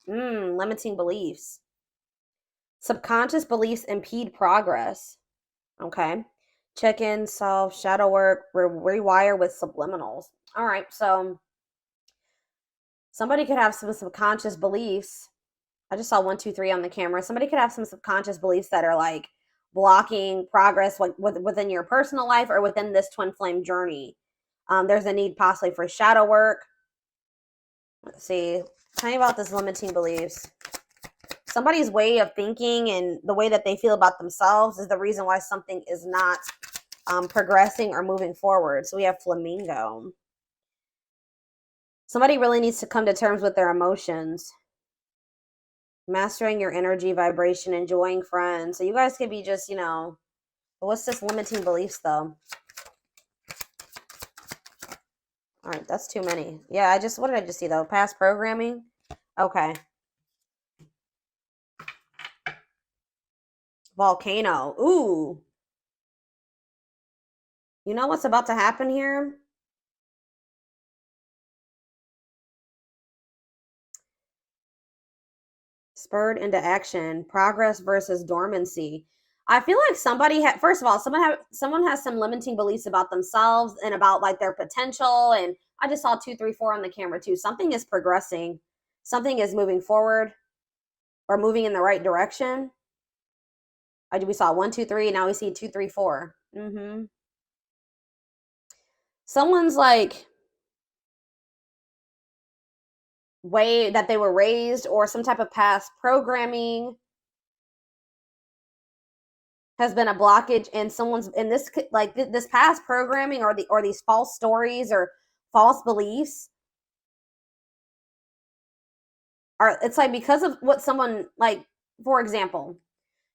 Limiting beliefs. Subconscious beliefs impede progress. Okay. Check in, self, shadow work, rewire with subliminals. All right. So somebody could have some subconscious beliefs. I just saw 1, 2, 3 on the camera. Somebody could have some subconscious beliefs that are like blocking progress, like within your personal life or within this twin flame journey. There's a need possibly for shadow work. Let's see. Tell me about this limiting beliefs. Somebody's way of thinking and the way that they feel about themselves is the reason why something is not progressing or moving forward. So we have flamingo. Somebody really needs to come to terms with their emotions. Mastering your energy, vibration, enjoying friends. So you guys could be just, what's this limiting beliefs though? All right, that's too many. Yeah, what did I just see though? Past programming? Okay. Volcano. Ooh. You know what's about to happen here? Spurred into action. Progress versus dormancy. I feel like somebody had, first of all, someone has some limiting beliefs about themselves and about like their potential. And I just saw 2, 3, 4 on the camera too. Something is progressing. Something is moving forward or moving in the right direction. We saw 1, 2, 3. Now we see 2, 3, 4. Someone's like way that they were raised or some type of past programming has been a blockage, and someone's in this like this past programming or these false stories or false beliefs are, it's like because of what someone, like, for example,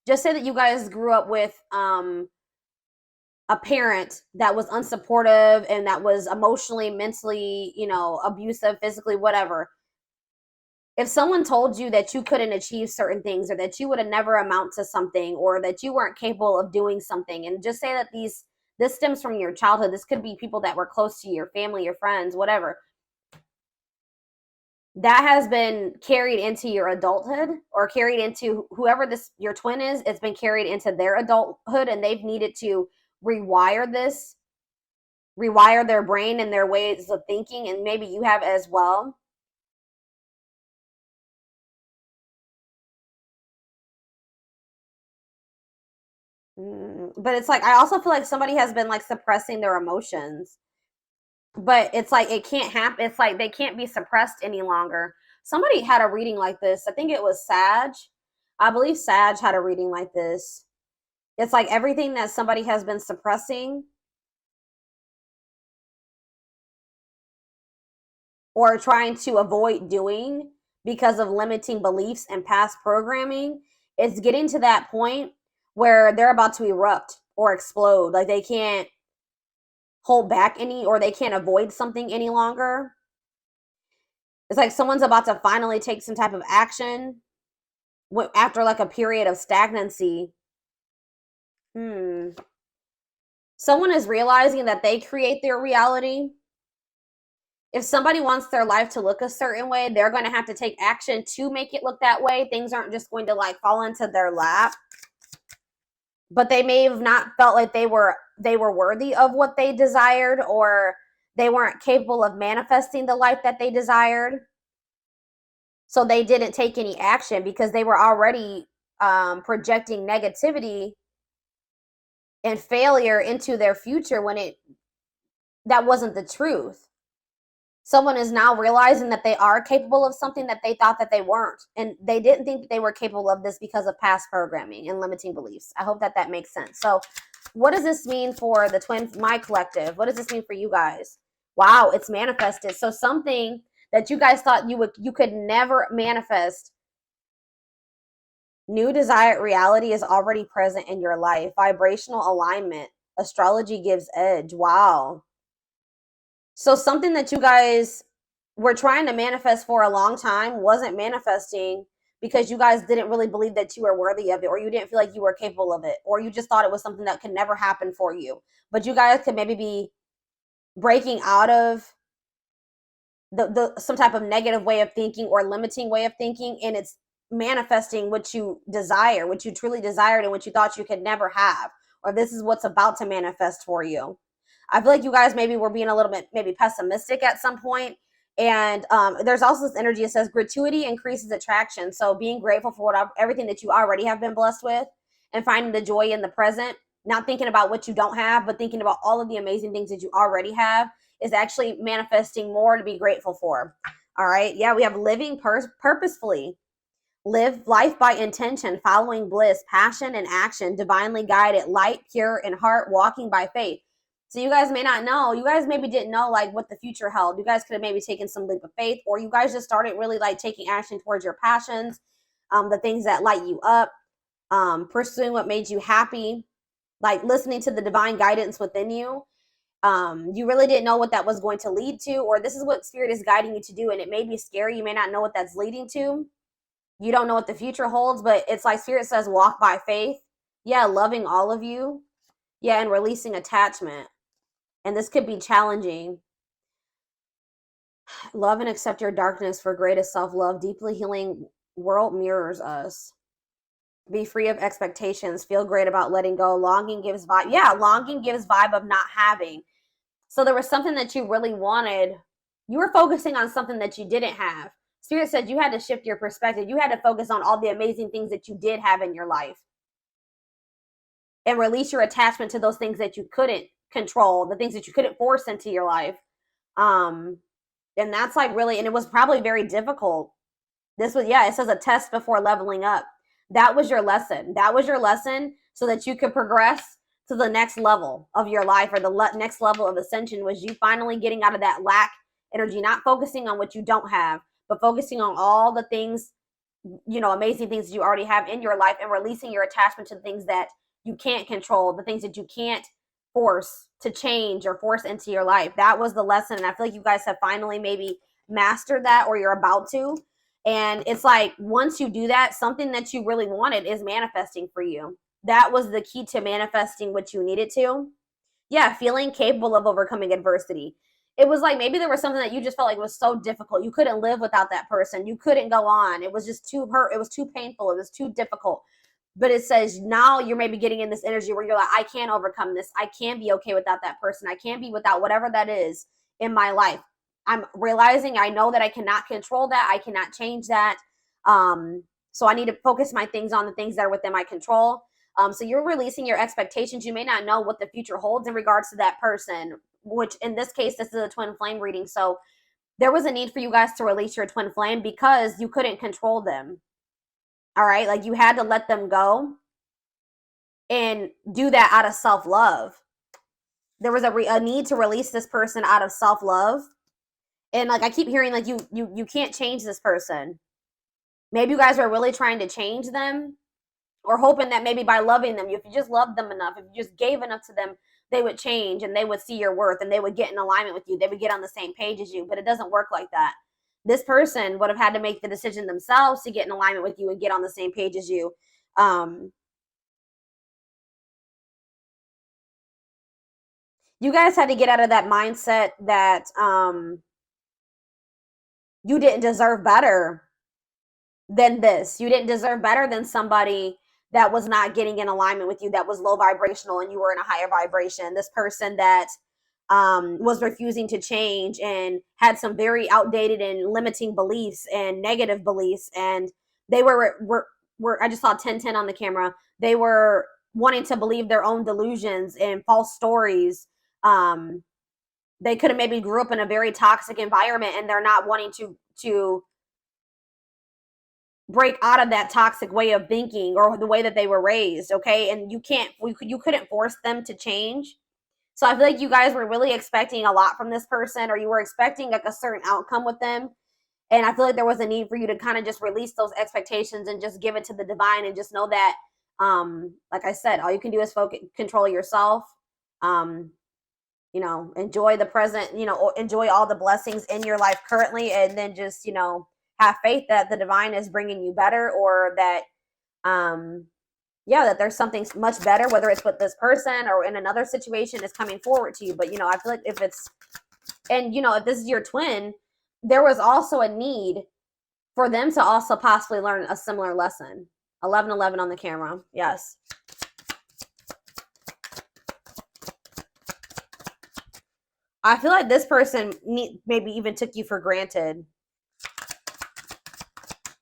just say that you guys grew up with a parent that was unsupportive and that was emotionally, mentally, abusive, physically, whatever. If someone told you that you couldn't achieve certain things or that you would have never amount to something or that you weren't capable of doing something, and just say that this stems from your childhood, this could be people that were close to your family, your friends, whatever, that has been carried into your adulthood or carried into whoever this your twin is, it's been carried into their adulthood, and they've needed to rewire this, rewire their brain and their ways of thinking, and maybe you have as well. But it's like I also feel like somebody has been like suppressing their emotions, but it's like it can't happen. It's like they can't be suppressed any longer. Somebody had a reading like this. I think it was Sag. I believe Sag had a reading like this. It's like everything that somebody has been suppressing or trying to avoid doing because of limiting beliefs and past programming, it's getting to that point where they're about to erupt or explode. Like they can't hold back or they can't avoid something any longer. It's like someone's about to finally take some type of action after like a period of stagnancy. Someone is realizing that they create their reality. If somebody wants their life to look a certain way, they're going to have to take action to make it look that way. Things aren't just going to like fall into their lap. But they may have not felt like they were worthy of what they desired, or they weren't capable of manifesting the life that they desired. So they didn't take any action because they were already projecting negativity and failure into their future when that wasn't the truth. Someone is now realizing that they are capable of something that they thought that they weren't, and they didn't think that they were capable of this because of past programming and limiting beliefs. I hope that makes sense. So what does this mean for the twin, my collective? What does this mean for you guys? Wow, it's manifested. So something that you guys thought you could never manifest, new desired reality is already present in your life. Vibrational alignment. Astrology gives edge. Wow. So something that you guys were trying to manifest for a long time wasn't manifesting because you guys didn't really believe that you were worthy of it, or you didn't feel like you were capable of it, or you just thought it was something that could never happen for you. But you guys could maybe be breaking out of some type of negative way of thinking or limiting way of thinking, and it's manifesting what you desire, what you truly desired, and what you thought you could never have, or this is what's about to manifest for you. I feel like you guys maybe were being a little bit maybe pessimistic at some point. And there's also this energy that says gratuity increases attraction. So being grateful for everything that you already have been blessed with, and finding the joy in the present, not thinking about what you don't have, but thinking about all of the amazing things that you already have, is actually manifesting more to be grateful for. All right. Yeah, we have living purposefully. Live life by intention, following bliss, passion, and action, divinely guided, light, pure, in heart, walking by faith. So you guys may not know, you guys maybe didn't know like what the future held. You guys could have maybe taken some leap of faith, or you guys just started really like taking action towards your passions, the things that light you up, pursuing what made you happy, like listening to the divine guidance within you. You really didn't know what that was going to lead to, or this is what spirit is guiding you to do, and it may be scary. You may not know what that's leading to. You don't know what the future holds, but it's like spirit says walk by faith. Yeah, loving all of you. Yeah, and releasing attachment. And this could be challenging. Love and accept your darkness for greatest self-love. Deeply healing world mirrors us. Be free of expectations. Feel great about letting go. Longing gives vibe. Yeah, longing gives vibe of not having. So there was something that you really wanted. You were focusing on something that you didn't have. Spirit said you had to shift your perspective. You had to focus on all the amazing things that you did have in your life, and release your attachment to those things that you couldn't control, the things that you couldn't force into your life. And that's like really, and it was probably very difficult. This was, yeah, it says a test before leveling up. That was your lesson. That was your lesson so that you could progress to the next level of your life, or the next level of ascension, was you finally getting out of that lack energy, not focusing on what you don't have, but focusing on all the things, you know, amazing things you already have in your life, and releasing your attachment to the things that you can't control, the things that you can't force to change or force into your life. That was the lesson. And I feel like you guys have finally maybe mastered that, or you're about to. And it's like, once you do that, something that you really wanted is manifesting for you. That was the key to manifesting what you needed to. Yeah, feeling capable of overcoming adversity. It was like maybe there was something that you just felt like was so difficult. You couldn't live without that person. You couldn't go on. It was just too hurt. It was too painful. It was too difficult. But it says now you're maybe getting in this energy where you're like, I can overcome this. I can be okay without that person. I can be without whatever that is in my life. I'm realizing, I know that I cannot control that. I cannot change that. So I need to focus my things on the things that are within my control. So you're releasing your expectations. You may not know what the future holds in regards to that person, which in this case, this is a twin flame reading. So there was a need for you guys to release your twin flame because you couldn't control them. All right. Like you had to let them go and do that out of self-love. There was a need to release this person out of self-love. And like I keep hearing, like you can't change this person. Maybe you guys are really trying to change them, or hoping that maybe by loving them, if you just loved them enough, if you just gave enough to them, they would change and they would see your worth and they would get in alignment with you. They would get on the same page as you. But it doesn't work like that. This person would have had to make the decision themselves to get in alignment with you and get on the same page as you. You guys had to get out of that mindset that you didn't deserve better than this. You didn't deserve better than somebody that was not getting in alignment with you, that was low vibrational and you were in a higher vibration. This person that was refusing to change and had some very outdated and limiting beliefs and negative beliefs. And they were I just saw 1010 on the camera. They were wanting to believe their own delusions and false stories. They could have maybe grew up in a very toxic environment and they're not wanting to break out of that toxic way of thinking or the way that they were raised. Okay. And you couldn't force them to change. So I feel like you guys were really expecting a lot from this person, or you were expecting like a certain outcome with them. And I feel like there was a need for you to kind of just release those expectations and just give it to the divine, and just know that, like I said, all you can do is control yourself. Enjoy the present, enjoy all the blessings in your life currently. And then just, have faith that the divine is bringing you better, or that, that there's something much better, whether it's with this person or in another situation, is coming forward to you. But, I feel like if this is your twin, there was also a need for them to also possibly learn a similar lesson. 1111 on the camera. Yes. I feel like this person maybe even took you for granted.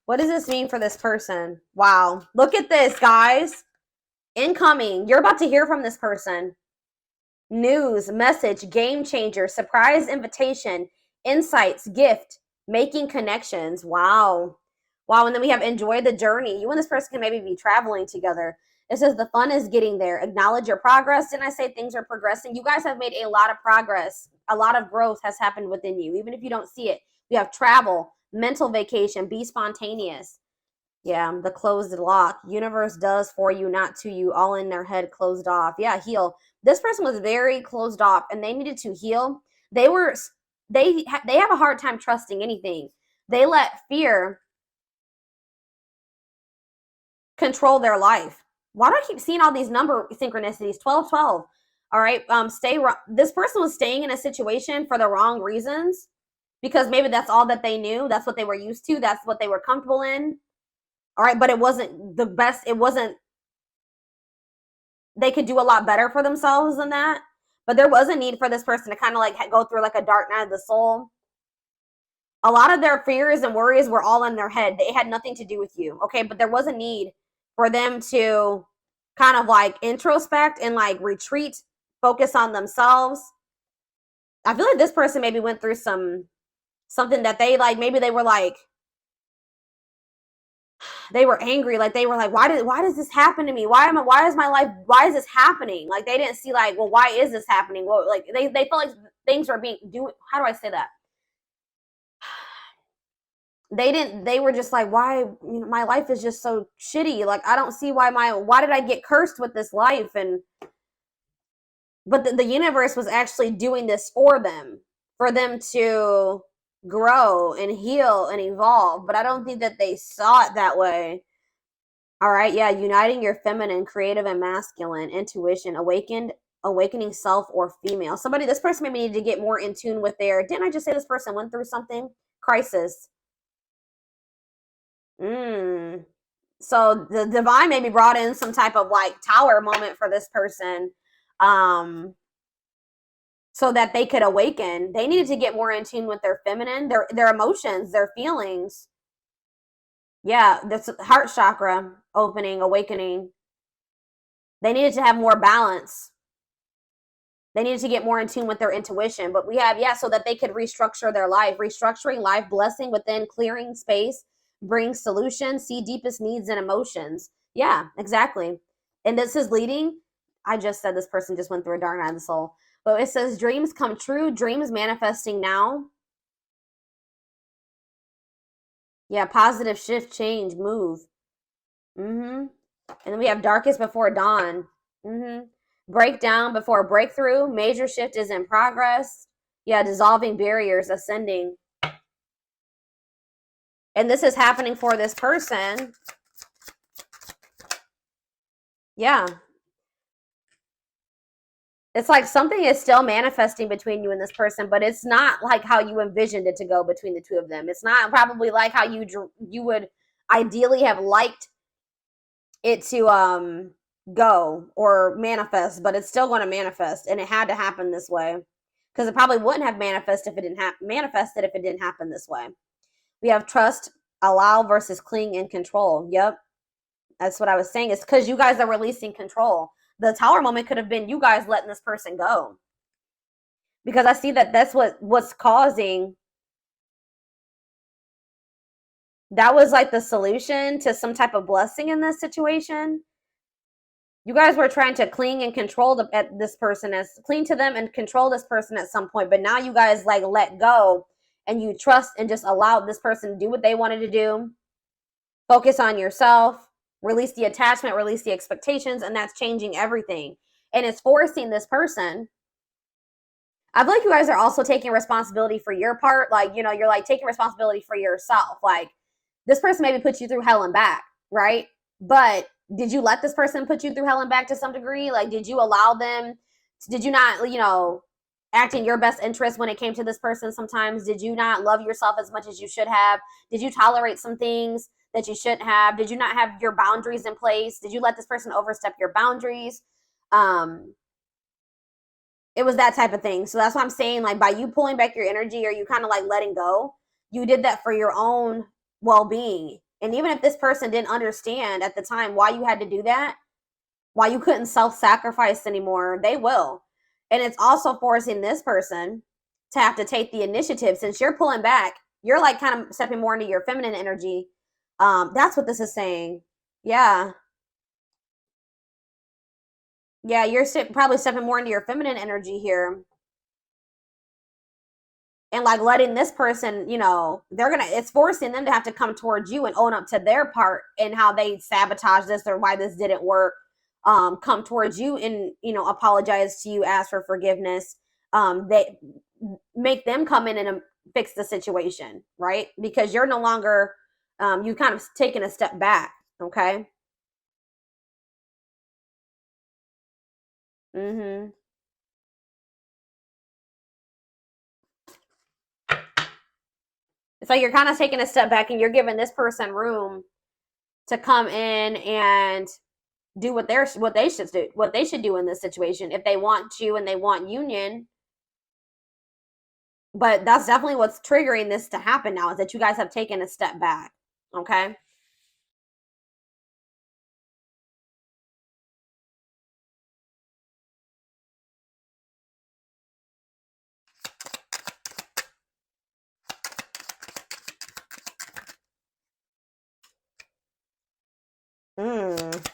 What does this mean for this person? Wow. Look at this, guys. Incoming. You're about to hear from this person. News, message, game changer, surprise invitation, insights, gift, making connections. Wow. Wow. And then we have enjoy the journey. You and this person can maybe be traveling together. It says the fun is getting there. Acknowledge your progress. Didn't I say things are progressing? You guys have made a lot of progress. A lot of growth has happened within you, even if you don't see it. We have travel, mental vacation, be spontaneous. Yeah, the closed lock. Universe does for you, not to you. All in their head, closed off. Yeah, heal. This person was very closed off, and they needed to heal. They have a hard time trusting anything. They let fear control their life. Why do I keep seeing all these number synchronicities? 1212. All right. This person was staying in a situation for the wrong reasons because maybe that's all that they knew. That's what they were used to. That's what they were comfortable in. All right. But it wasn't the best. They could do a lot better for themselves than that. But there was a need for this person to kind of like go through like a dark night of the soul. A lot of their fears and worries were all in their head. They had nothing to do with you. Okay. But there was a need for them to kind of like introspect and like retreat, focus on themselves. I feel like this person maybe went through something that they like, maybe they were like, they were angry. Like they were like, why does this happen to me? Why is my life, why is this happening? Like they didn't see like, well, why is this happening? Well, like they felt like things were how do I say that? They were just like, why, my life is just so shitty. Like, I don't see why did I get cursed with this life? But the universe was actually doing this for them to grow and heal and evolve. But I don't think that they saw it that way. All right. Yeah. Uniting your feminine, creative, and masculine intuition, awakening self or female. This person maybe needed to get more in tune with didn't I just say this person went through something? Crisis. So the divine maybe brought in some type of like tower moment for this person, so that they could awaken. They needed to get more in tune with their feminine, their emotions, their feelings. Yeah, this heart chakra opening, awakening. They needed to have more balance. They needed to get more in tune with their intuition. But we have, so that they could restructure their life. Restructuring life, blessing within, clearing space, bring solutions, see deepest needs and emotions. Yeah, exactly. And this is leading. I just said this person just went through a dark night of the soul. But it says dreams come true, dreams manifesting now. Yeah, positive shift, change, move. And then we have darkest before dawn. Breakdown before breakthrough. Major shift is in progress. Yeah, dissolving barriers, ascending. And this is happening for this person. Yeah. It's like something is still manifesting between you and this person, but it's not like how you envisioned it to go between the two of them. It's not probably like how you would ideally have liked it to go or manifest, but it's still going to manifest, and it had to happen this way because it probably wouldn't have manifested if it didn't happen this way. We have trust, allow versus cling and control. Yep. That's what I was saying. It's because you guys are releasing control. The tower moment could have been you guys letting this person go. Because I see that that's what's causing. That was like the solution to some type of blessing in this situation. You guys were trying to cling and control this person, cling to them and control this person at some point. But now you guys like let go and you trust and just allow this person to do what they wanted to do. Focus on yourself. Release the attachment, release the expectations, and that's changing everything. And it's forcing this person. I feel like you guys are also taking responsibility for your part. Like, you're like taking responsibility for yourself. Like, this person maybe put you through hell and back, right? But did you let this person put you through hell and back to some degree? Like, did you allow them? Did you not, act in your best interest when it came to this person sometimes? Did you not love yourself as much as you should have? Did you tolerate some things that you shouldn't have? Did you not have your boundaries in place? Did you let this person overstep your boundaries? It was that type of thing. So that's what I'm saying. Like, by you pulling back your energy, or you kind of like letting go, you did that for your own well-being. And even if this person didn't understand at the time why you had to do that, why you couldn't self-sacrifice anymore, they will. And it's also forcing this person to have to take the initiative. Since you're pulling back, you're like kind of stepping more into your feminine energy. That's what this is saying. Yeah. Yeah, you're probably stepping more into your feminine energy here. And like letting this person, you know, it's forcing them to have to come towards you and own up to their part and how they sabotage this or why this didn't work. Come towards you and, you know, apologize to you, ask for forgiveness. They make them come in and fix the situation, right? Because you're no longer, you kind of taken a step back. Okay. Mm-hmm. It's like you're kind of taking a step back and you're giving this person room to come in and do what they should do in this situation if they want to and they want union. But that's definitely what's triggering this to happen now, is that you guys have taken a step back. Okay.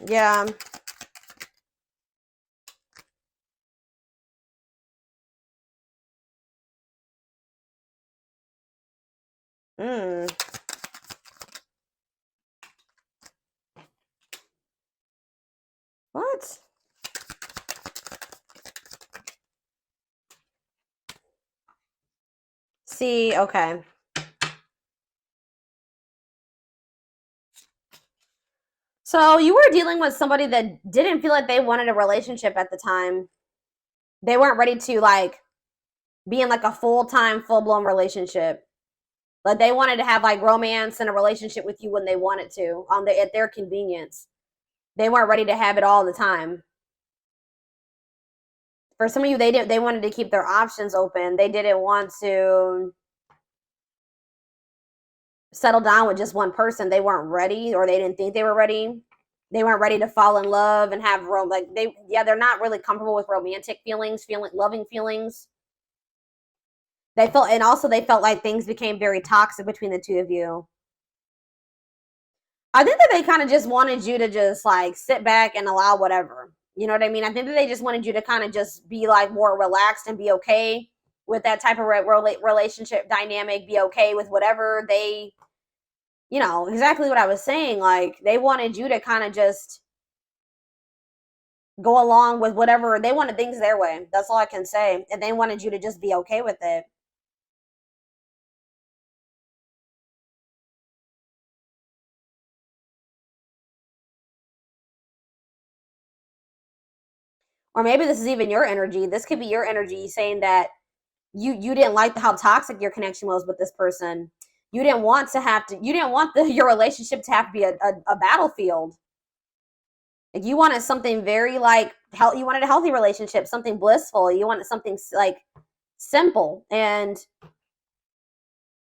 Yeah. Mm. What? See, okay. So you were dealing with somebody that didn't feel like they wanted a relationship at the time. They weren't ready to like be in like a full-time, full-blown relationship. Like they wanted to have like romance and a relationship with you when they wanted to, at their convenience. They weren't ready to have it all the time. For some of you, they wanted to keep their options open. They didn't want to settle down with just one person. They weren't ready, or they didn't think they were ready. They weren't ready to fall in love and have they're not really comfortable with romantic feelings, loving feelings. They felt like things became very toxic between the two of you. I think that they kind of just wanted you to just like sit back and allow whatever. You know what I mean? I think that they just wanted you to kind of just be like more relaxed and be okay with that type of relationship dynamic, be okay with whatever they, you know, exactly what I was saying. Like they wanted you to kind of just go along with whatever. They wanted things their way. That's all I can say. And they wanted you to just be okay with it. Or maybe this is even your energy. This could be your energy saying that you didn't like how toxic your connection was with this person. You didn't want your relationship to have to be a battlefield. Like you wanted something very like you wanted a healthy relationship, something blissful. You wanted something like simple and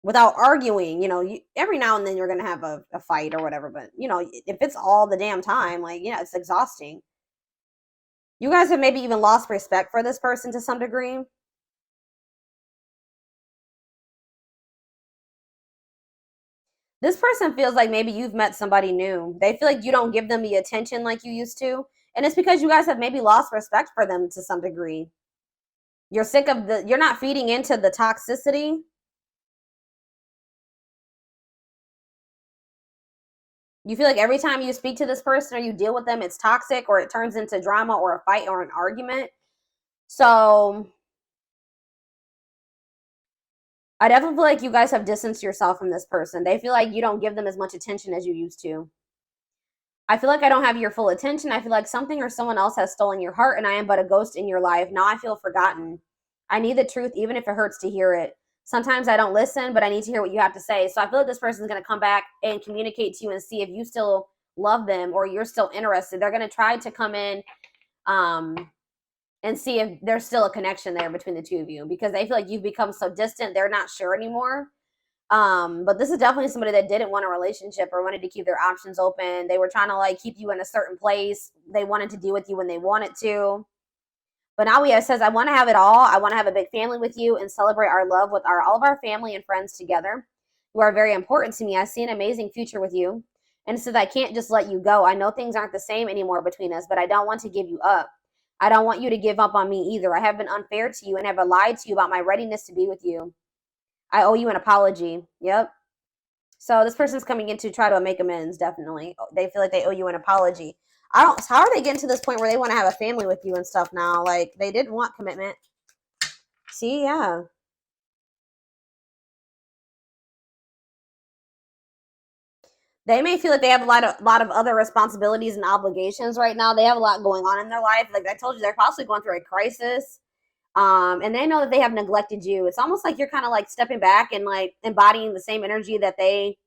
without arguing. You know, every now and then you're gonna have a fight or whatever, but you know, if it's all the damn time, like, you know, it's exhausting. You guys have maybe even lost respect for this person to some degree. This person feels like maybe you've met somebody new. They feel like you don't give them the attention like you used to. And it's because you guys have maybe lost respect for them to some degree. You're not feeding into the toxicity. You feel like every time you speak to this person or you deal with them, it's toxic or it turns into drama or a fight or an argument. So I definitely feel like you guys have distanced yourself from this person. They feel like you don't give them as much attention as you used to. I feel like I don't have your full attention. I feel like something or someone else has stolen your heart and I am but a ghost in your life. Now I feel forgotten. I need the truth, even if it hurts to hear it. Sometimes I don't listen, but I need to hear what you have to say. So I feel like this person is going to come back and communicate to you and see if you still love them or you're still interested. They're going to try to come in and see if there's still a connection there between the two of you, because they feel like you've become so distant, they're not sure anymore. But this is definitely somebody that didn't want a relationship or wanted to keep their options open. They were trying to like keep you in a certain place. They wanted to deal with you when they wanted to. But now it says, I want to have it all. I want to have a big family with you and celebrate our love with all of our family and friends together. You are very important to me. I see an amazing future with you. And it says, I can't just let you go. I know things aren't the same anymore between us, but I don't want to give you up. I don't want you to give up on me either. I have been unfair to you and have lied to you about my readiness to be with you. I owe you an apology. Yep. So this person's coming in to try to make amends, definitely. They feel like they owe you an apology. How are they getting to this point where they want to have a family with you and stuff now? Like, they didn't want commitment. See, yeah. They may feel like they have a lot of other responsibilities and obligations right now. They have a lot going on in their life. Like I told you, they're possibly going through a crisis. And they know that they have neglected you. It's almost like you're kind of like stepping back and like embodying the same energy that they,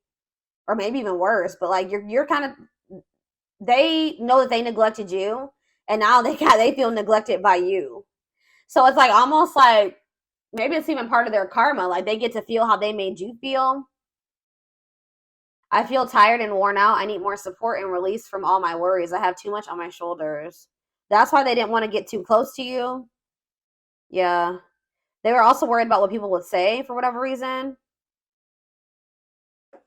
or maybe even worse, but like you're kind of, they know that they neglected you, and now they feel neglected by you. So it's like almost like maybe it's even part of their karma. Like they get to feel how they made you feel. I feel tired and worn out. I need more support and release from all my worries. I have too much on my shoulders. That's why they didn't want to get too close to you. Yeah. They were also worried about what people would say for whatever reason.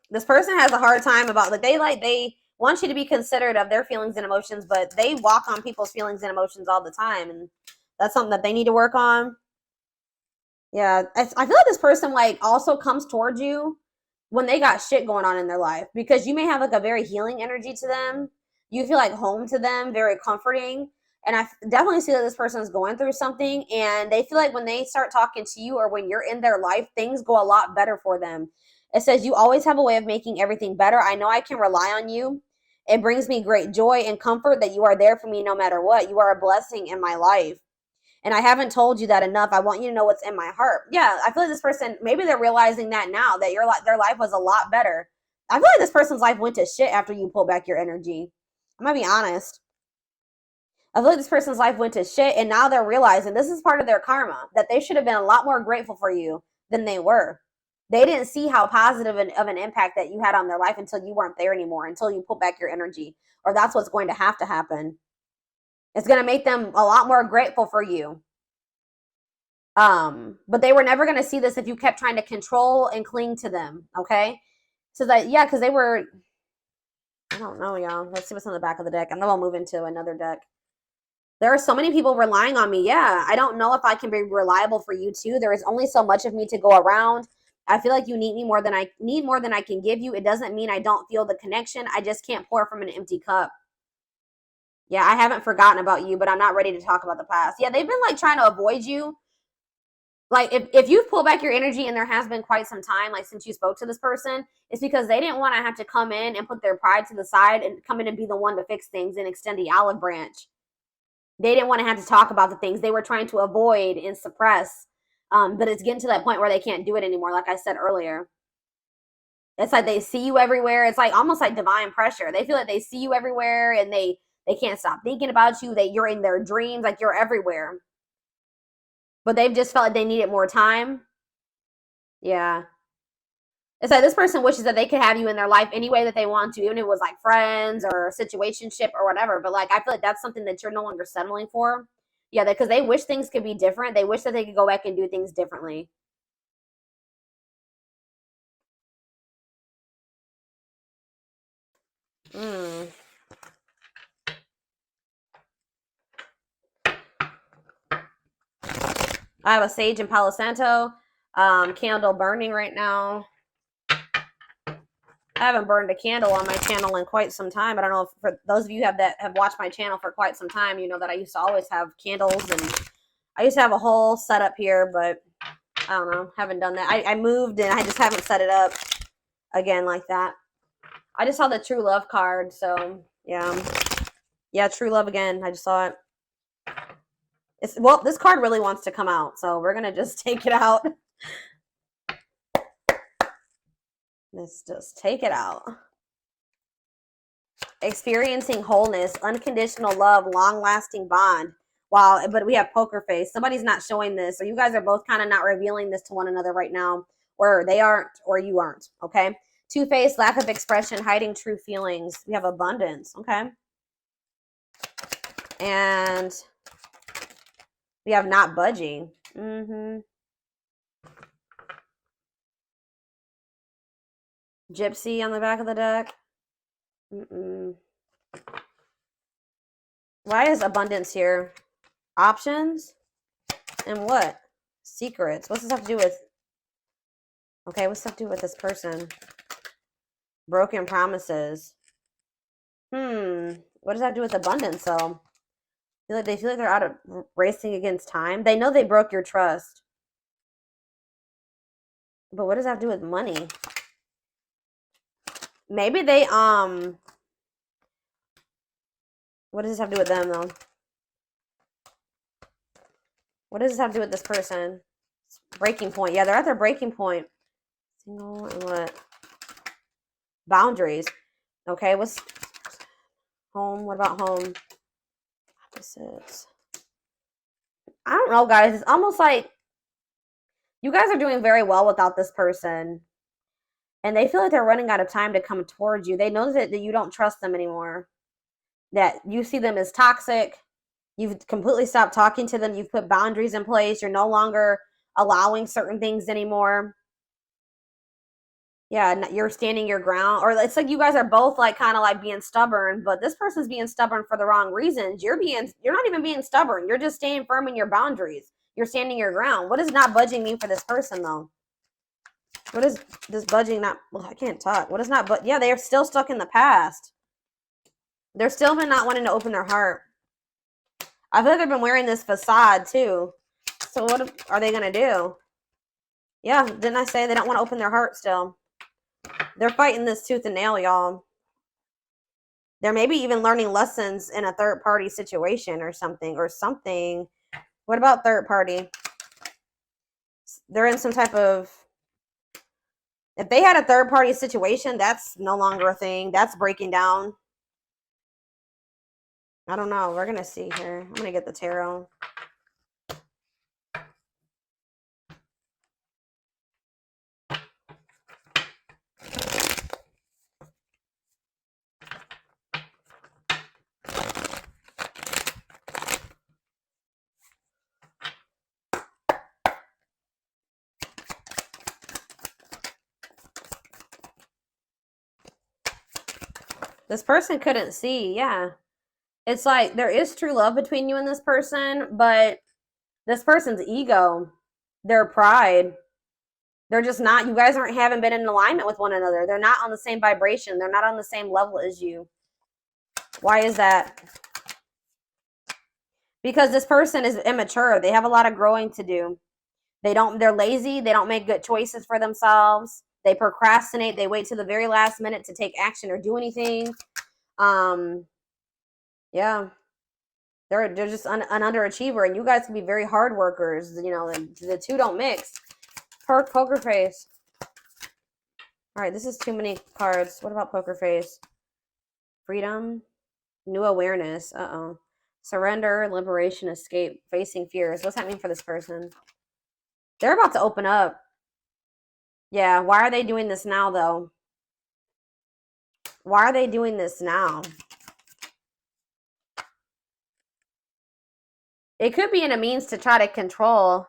This person has a hard time about they want you to be considerate of their feelings and emotions, but they walk on people's feelings and emotions all the time, and that's something that they need to work on. Yeah, I feel like this person like also comes towards you when they got shit going on in their life, because you may have like a very healing energy to them. You feel like home to them, very comforting. And I definitely see that this person is going through something, and they feel like when they start talking to you or when you're in their life, things go a lot better for them. It says, you always have a way of making everything better. I know I can rely on you. It brings me great joy and comfort that you are there for me no matter what. You are a blessing in my life. And I haven't told you that enough. I want you to know what's in my heart. Yeah, I feel like this person, maybe they're realizing that now, that their life was a lot better. I feel like this person's life went to shit after you pull back your energy. I'm going to be honest. I feel like this person's life went to shit, and now they're realizing this is part of their karma, that they should have been a lot more grateful for you than they were. They didn't see how positive of an impact that you had on their life until you weren't there anymore, until you pull back your energy. Or that's what's going to happen. It's going to make them a lot more grateful for you. But they were never going to see this if you kept trying to control and cling to them, okay? So that, yeah, because they were, I don't know, y'all. Let's see what's on the back of the deck, and then we'll move into another deck. There are so many people relying on me. Yeah, I don't know if I can be reliable for you too. There is only so much of me to go around. I feel like you need me more than I can give you. It doesn't mean I don't feel the connection. I just can't pour from an empty cup. Yeah, I haven't forgotten about you, but I'm not ready to talk about the past. Yeah, they've been like trying to avoid you. Like if you've pulled back your energy and there has been quite some time, like since you spoke to this person, it's because they didn't want to have to come in and put their pride to the side and come in and be the one to fix things and extend the olive branch. They didn't want to have to talk about the things they were trying to avoid and suppress. But it's getting to that point where they can't do it anymore, like I said earlier. It's like they see you everywhere. It's like almost like divine pressure. They feel like they see you everywhere, and they can't stop thinking about you. That you're in their dreams, like you're everywhere. But they've just felt like they needed more time. Yeah. It's like this person wishes that they could have you in their life any way that they want to, even if it was like friends or situationship or whatever. But like I feel like that's something that you're no longer settling for. Yeah, because they wish things could be different. They wish that they could go back and do things differently. I have a sage and Palo Santo candle burning right now. I haven't burned a candle on my channel in quite some time. I don't know if for those of you that have watched my channel for quite some time, you know that I used to always have candles, and I used to have a whole setup here, but I don't know, haven't done that. I moved and I just haven't set it up again like that. I just saw the True Love card, so yeah. Yeah, True Love again. I just saw it. Well, this card really wants to come out, so we're going to just take it out. Let's just take it out. Experiencing wholeness, unconditional love, long-lasting bond. Wow, but we have poker face. Somebody's not showing this, or you guys are both kind of not revealing this to one another right now, or they aren't, or you aren't, okay? Two-faced, lack of expression, hiding true feelings. We have abundance, okay? And we have not budging. Gypsy on the back of the deck. Why is abundance here? Options? And what? Secrets. What's this have to do with? Okay, what's this have to do with this person? Broken promises. What does that have to do with abundance, though? They feel like they're out of racing against time. They know they broke your trust. But what does that have to do with money? Maybe they, what does this have to do with them, though? What does this have to do with this person? Breaking point. Yeah, they're at their breaking point. Single and what? Boundaries. Okay, what's home? What about home? Opposites. I don't know, guys. It's almost like you guys are doing very well without this person. And they feel like they're running out of time to come towards you. They know that you don't trust them anymore. That you see them as toxic. You've completely stopped talking to them. You've put boundaries in place. You're no longer allowing certain things anymore. Yeah, you're standing your ground. Or it's like you guys are both like kind of like being stubborn, but this person's being stubborn for the wrong reasons. You're not even being stubborn. You're just staying firm in your boundaries. You're standing your ground. What does not budging mean for this person, though? What is this budging not? Well, I can't talk. What is not? But yeah, they are still stuck in the past. They're still been not wanting to open their heart. I feel like they've been wearing this facade too. So what are they gonna do? Yeah, didn't I say they don't want to open their heart still? They're fighting this tooth and nail, y'all. They're maybe even learning lessons in a third party situation or something. What about third party? They're in some type of. If they had a third party situation, that's no longer a thing. That's breaking down. I don't know. We're going to see here. I'm going to get the tarot. This person couldn't see. Yeah. It's like there is true love between you and this person, but this person's ego, their pride, they're just not, you guys haven't been in alignment with one another. They're not on the same vibration. They're not on the same level as you. Why is that? Because this person is immature. They have a lot of growing to do. They're lazy. They don't make good choices for themselves. They procrastinate. They wait till the very last minute to take action or do anything. Yeah. They're just an underachiever, and you guys can be very hard workers. You know, the two don't mix. Poker face. All right, this is too many cards. What about poker face? Freedom. New awareness. Uh-oh. Surrender, liberation, escape, facing fears. What's that mean for this person? They're about to open up. Yeah, why are they doing this now, though? Why are they doing this now? It could be in a means to try to control.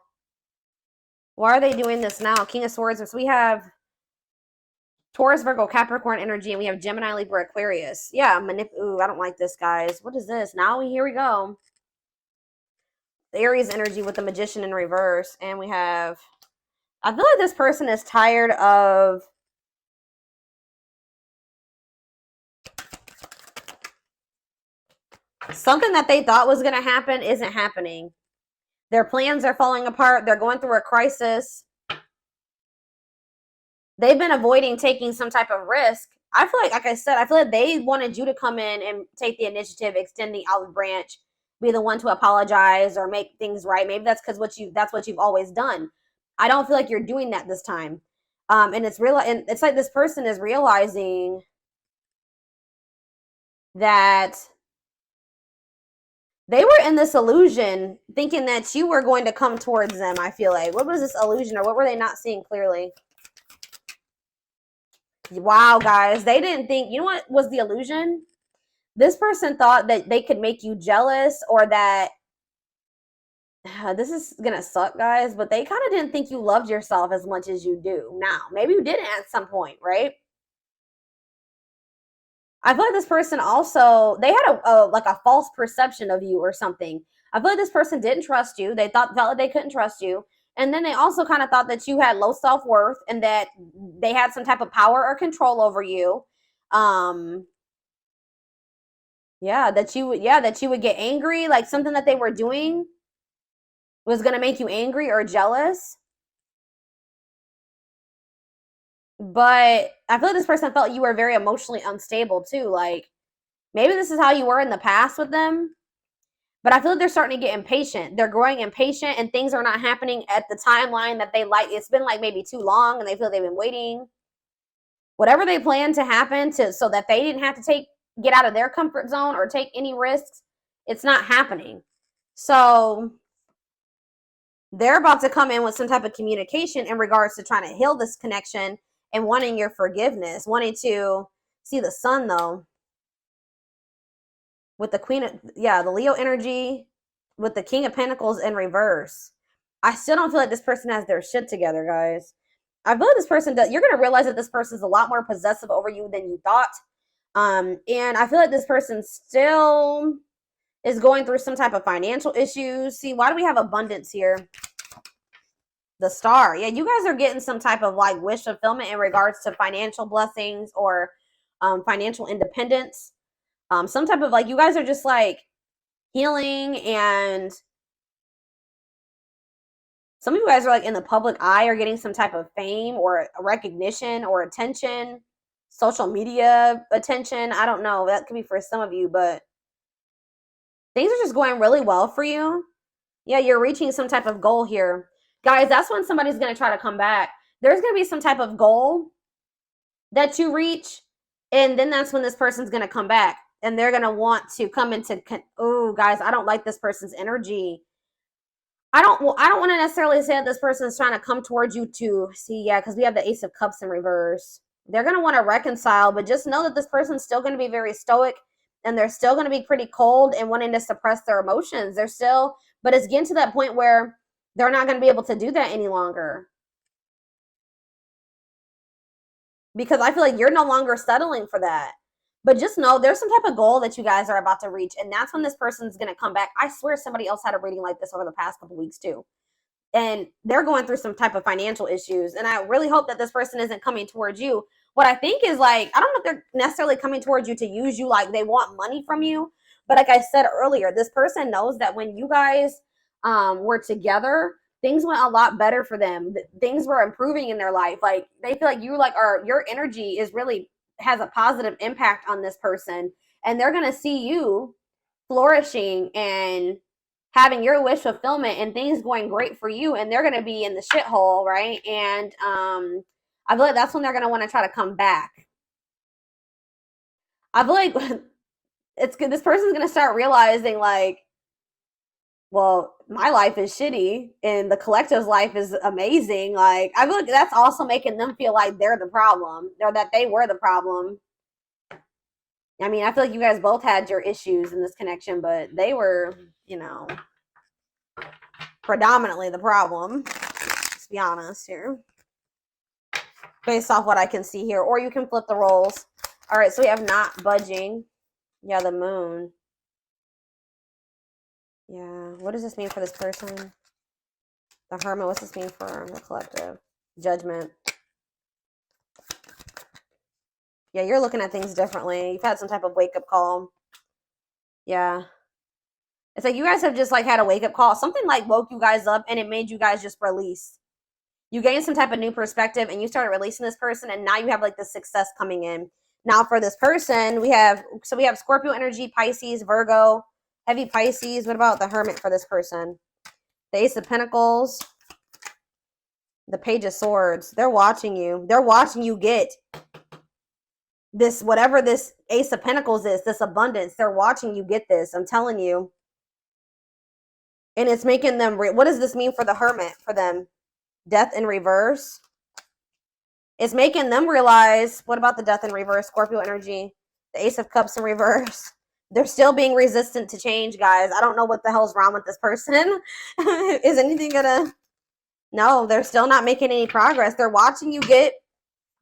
Why are they doing this now? King of Swords. So we have Taurus, Virgo, Capricorn energy, and we have Gemini, Libra, Aquarius. Yeah, ooh, I don't like this, guys. What is this? Here we go. The Aries energy with the Magician in reverse. And we have, I feel like this person is tired of something that they thought was going to happen isn't happening. Their plans are falling apart. They're going through a crisis. They've been avoiding taking some type of risk. I feel like I said, I feel like they wanted you to come in and take the initiative, extend the olive branch, be the one to apologize or make things right. Maybe that's because that's what you've always done. I don't feel like you're doing that this time. And it's real, and it's like this person is realizing that they were in this illusion thinking that you were going to come towards them. I feel like, what was this illusion, or what were they not seeing clearly? Wow, guys, they didn't think, you know what was the illusion? This person thought that they could make you jealous, or that this is gonna suck, guys, but they kind of didn't think you loved yourself as much as you do now. Maybe you didn't at some point, right? I feel like this person also, they had like a false perception of you or something. I feel like this person didn't trust you. They felt like they couldn't trust you. And then they also kind of thought that you had low self-worth and that they had some type of power or control over you. Yeah, that you would get angry, like something that they were doing was going to make you angry or jealous. But I feel like this person felt you were very emotionally unstable too. Like, maybe this is how you were in the past with them, but I feel like they're starting to get impatient. They're growing impatient, and things are not happening at the timeline that they like. It's been like maybe too long, and they feel they've been waiting. Whatever they plan to happen so that they didn't have to get out of their comfort zone or take any risks, it's not happening. So they're about to come in with some type of communication in regards to trying to heal this connection and wanting your forgiveness, wanting to see the sun, though. With the Queen of, the Leo energy, with the King of Pentacles in reverse. I still don't feel like this person has their shit together, guys. I feel like this person does. You're going to realize that this person is a lot more possessive over you than you thought. And I feel like this person still is going through some type of financial issues. See, why do we have abundance here? The Star. Yeah, you guys are getting some type of like wish fulfillment in regards to financial blessings or financial independence. Some type of like, you guys are just like healing, and some of you guys are like in the public eye or getting some type of fame or recognition or attention, social media attention. I don't know. That could be for some of you, but things are just going really well for you. Yeah, you're reaching some type of goal here. Guys, that's when somebody's going to try to come back. There's going to be some type of goal that you reach, and then that's when this person's going to come back. And they're going to want to come into, oh, guys, I don't like this person's energy. I don't want to necessarily say that this person is trying to come towards you to see, yeah, because we have the Ace of Cups in reverse. They're going to want to reconcile, but just know that this person's still going to be very stoic, and they're still going to be pretty cold and wanting to suppress their emotions. They're still, but it's getting to that point where they're not going to be able to do that any longer. Because I feel like you're no longer settling for that. But just know there's some type of goal that you guys are about to reach, and that's when this person's going to come back. I swear somebody else had a reading like this over the past couple weeks too. And they're going through some type of financial issues. And I really hope that this person isn't coming towards you. What I think is like, I don't know if they're necessarily coming towards you to use you, like they want money from you. But like I said earlier, this person knows that when you guys were together, things went a lot better for them. Things were improving in their life. Like they feel like your energy is really has a positive impact on this person, and they're going to see you flourishing and having your wish fulfillment and things going great for you, and they're going to be in the shithole, right? And I feel like that's when they're going to want to try to come back. I feel like it's good. This person's going to start realizing like, well, my life is shitty and the collective's life is amazing. Like, I feel like that's also making them feel like they're the problem, or that they were the problem. I mean, I feel like you guys both had your issues in this connection, but they were, you know, predominantly the problem. Let's be honest here. Based off what I can see here. Or you can flip the roles. All right, so we have not budging. Yeah, the moon. Yeah, what does this mean for this person? The Hermit, what's this mean for the collective? Judgment. Yeah, you're looking at things differently. You've had some type of wake-up call. Yeah. It's like you guys have just like had a wake-up call. Something like woke you guys up, and it made you guys just release. You gained some type of new perspective, and you started releasing this person, and now you have like the success coming in. Now for this person, we have Scorpio energy, Pisces, Virgo, Heavy Pisces. What about the Hermit for this person? The Ace of Pentacles. The Page of Swords. They're watching you. They're watching you get this, whatever this Ace of Pentacles is, this abundance. They're watching you get this. I'm telling you. And it's making them, what does this mean for the Hermit, for them? Death in reverse. It's making them realize, what about the Death in reverse? Scorpio energy. The Ace of Cups in reverse. They're still being resistant to change, guys. I don't know what the hell's wrong with this person. Is anything gonna... No, they're still not making any progress. They're watching you get...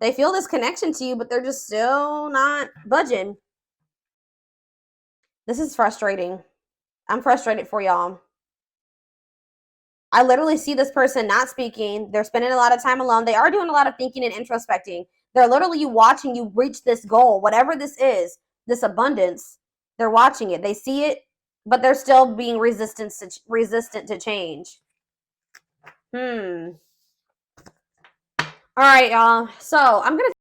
They feel this connection to you, but they're just still not budging. This is frustrating. I'm frustrated for y'all. I literally see this person not speaking. They're spending a lot of time alone. They are doing a lot of thinking and introspecting. They're literally watching you reach this goal, whatever this is, this abundance. They're watching it. They see it, but they're still being resistant to change. All right, y'all. So I'm going to